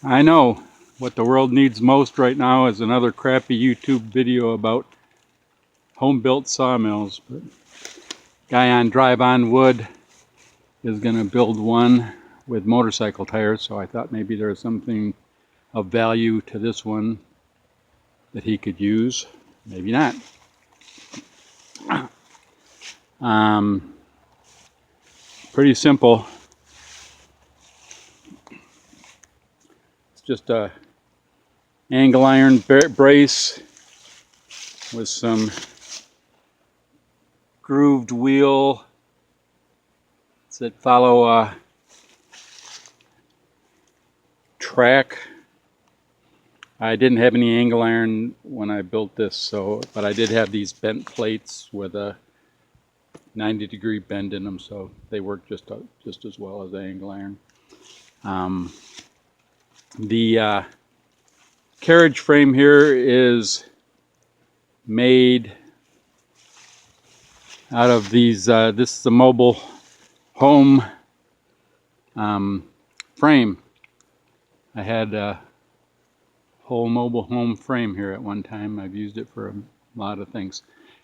I know what the world needs most right now is another crappy YouTube video about home-built sawmills. But guy on Drive On Wood is going to build one with motorcycle tires, so I thought maybe there was something of value to this one that he could use. Maybe not. Pretty simple. It's just a angle iron brace with some grooved wheel that follow a track. I didn't have any angle iron when I built this, but I did have these bent plates with a 90-degree bend in them, so they work just as well as the angle iron. The carriage frame here is made out of these. This is a mobile home frame. I had a whole mobile home frame here at one time. I've used it for a lot of things.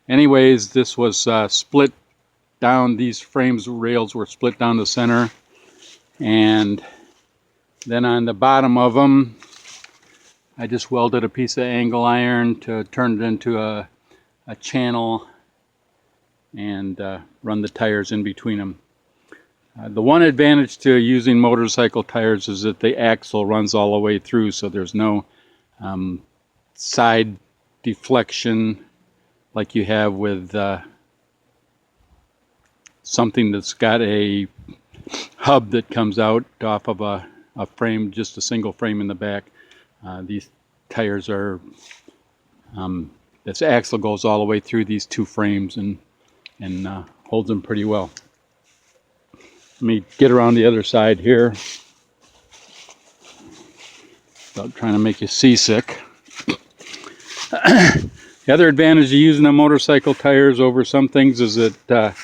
Anyways, this was split down. These frames rails were split down the center, and then on the bottom of them I just welded a piece of angle iron to turn it into a channel and run the tires in between them. The one advantage to using motorcycle tires is that the axle runs all the way through, so there's no side deflection like you have with something that's got a hub that comes out off of a frame, just a single frame in the back. These tires are, this axle goes all the way through these two frames and holds them pretty well. Let me get around the other side here without trying to make you seasick. The other advantage of using the motorcycle tires over some things is that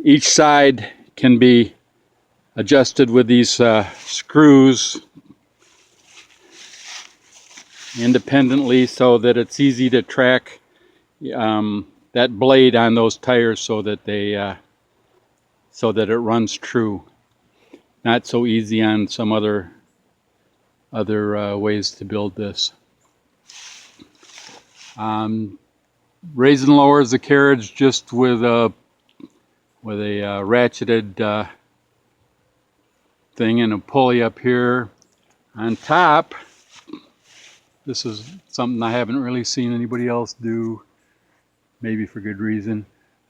each side can be adjusted with these screws independently, so that it's easy to track that blade on those tires so that they so that it runs true. Not so easy on some other ways to build this. Raise and lowers the carriage just with a ratcheted thing and a pulley up here. On top, this is something I haven't really seen anybody else do, maybe for good reason.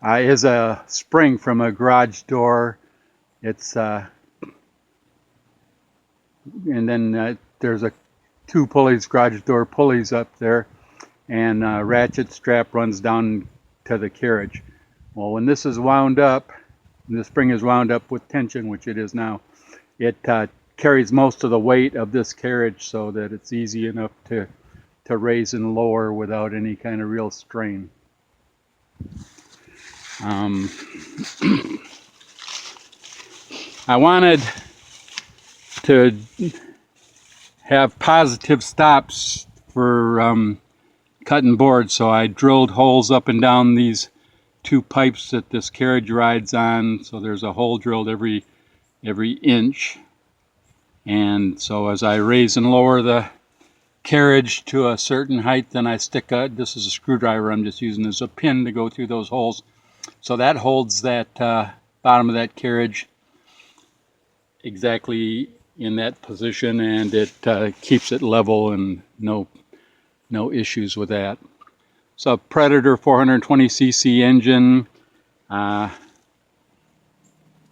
Is a spring from a garage door. It's and then there's two pulleys, garage door pulleys up there, and a ratchet strap runs down to the carriage. Well, when this is wound up, and the spring is wound up with tension, which it is now, it carries most of the weight of this carriage so that it's easy enough to raise and lower without any kind of real strain. I wanted to have positive stops for cutting boards, so I drilled holes up and down these two pipes that this carriage rides on, so there's a hole drilled every inch. And so as I raise and lower the carriage to a certain height, then I stick this is a screwdriver I'm just using as a pin to go through those holes. So that holds that bottom of that carriage exactly in that position, and it keeps it level, and no issues with that. It's a Predator 420cc engine.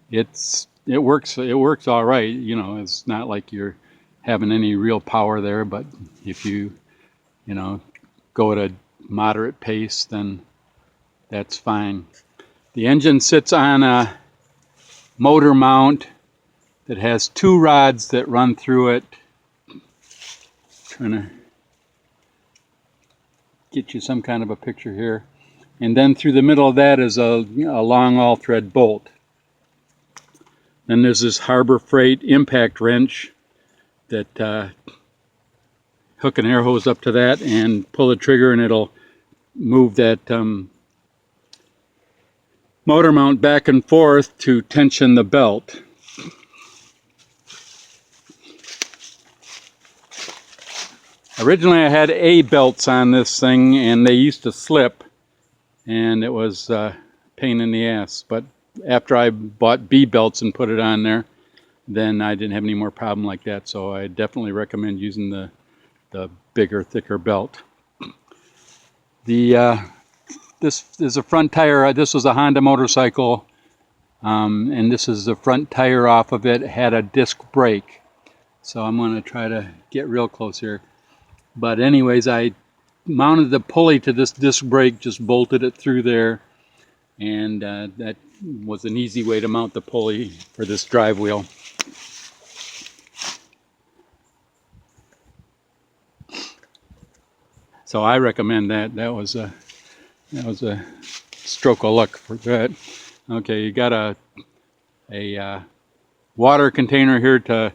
It works all right. You know, it's not like you're having any real power there, but if you go at a moderate pace, then that's fine. The engine sits on a motor mount that has two rods that run through it. Trying to get you some kind of a picture here. And then through the middle of that is a long all-thread bolt. Then there's this Harbor Freight impact wrench that hook an air hose up to that and pull the trigger, and it'll move that motor mount back and forth to tension the belt. Originally I had A belts on this thing, and they used to slip, and it was a pain in the ass. But after I bought B belts and put it on there, then I didn't have any more problem like that. So I definitely recommend using the bigger, thicker belt. This is a front tire. This was a Honda motorcycle, and this is the front tire off of it. It had a disc brake. So I'm going to try to get real close here. But anyways, I mounted the pulley to this disc brake, just bolted it through there, and that was an easy way to mount the pulley for this drive wheel. So I recommend that. That was a stroke of luck for that. Okay, you got a water container here to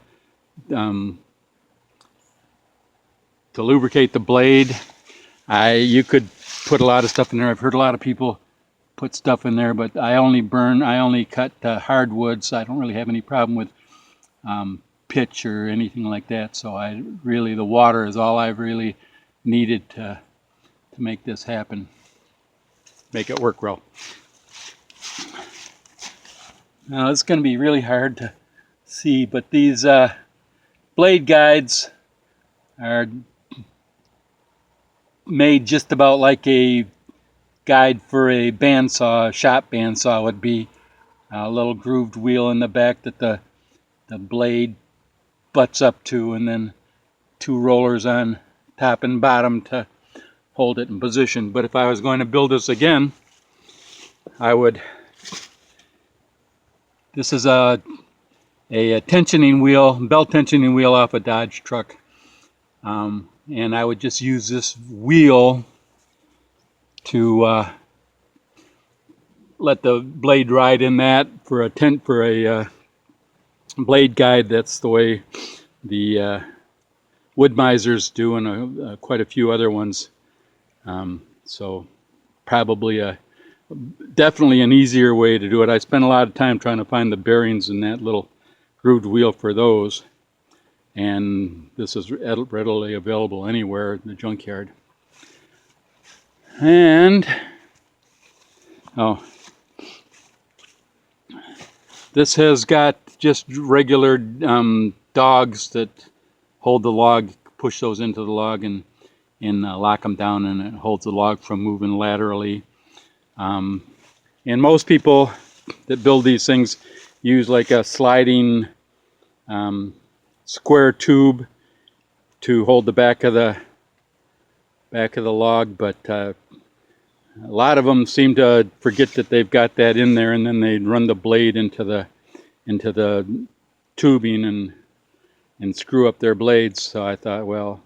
lubricate the blade. You could put a lot of stuff in there. I've heard a lot of people put stuff in there, but I only cut hardwoods. I don't really have any problem with pitch or anything like that. So the water is all I've really needed to make this happen, make it work well. Now it's going to be really hard to see, but these blade guides are made just about like a guide for a bandsaw, a shop bandsaw would be. A little grooved wheel in the back that the blade butts up to, and then two rollers on top and bottom to hold it in position. But if I was going to build this again, this is a tensioning wheel, belt tensioning wheel off a Dodge truck. And I would just use this wheel to let the blade ride in that for a blade guide. That's the way the Wood-Misers do, and quite a few other ones. So probably definitely an easier way to do it. I spent a lot of time trying to find the bearings in that little grooved wheel for those, and this is readily available anywhere in the junkyard. And this has got just regular dogs that hold the log, push those into the log and lock them down, and it holds the log from moving laterally. And most people that build these things use like a sliding square tube to hold the back of the log, but a lot of them seem to forget that they've got that in there, and then they run the blade into the tubing and screw up their blades. So I thought, well,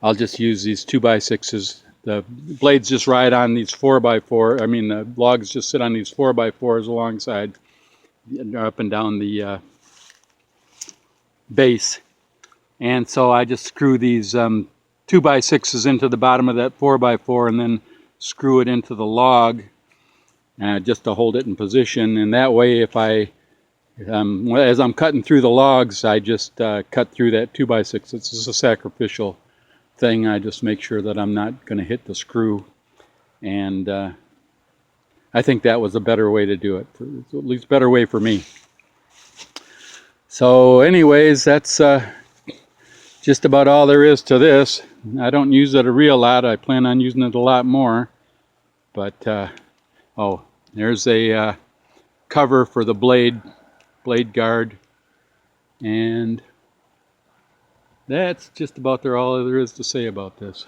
I'll just use these 2x6s. The blades just ride on these 4x4. I mean, the logs just sit on these 4x4s alongside, up and down the base. And so I just screw these 2x6s into the bottom of that 4x4, and then screw it into the log just to hold it in position. And that way, if as I'm cutting through the logs, I just cut through that 2x6. It's just a sacrificial thing. I just make sure that I'm not going to hit the screw. And I think that was a better way to do it, at least better way for me. So anyways, that's just about all there is to this. I don't use it a real lot. I plan on using it a lot more. But there's a cover for the blade guard, and that's just about all there is to say about this.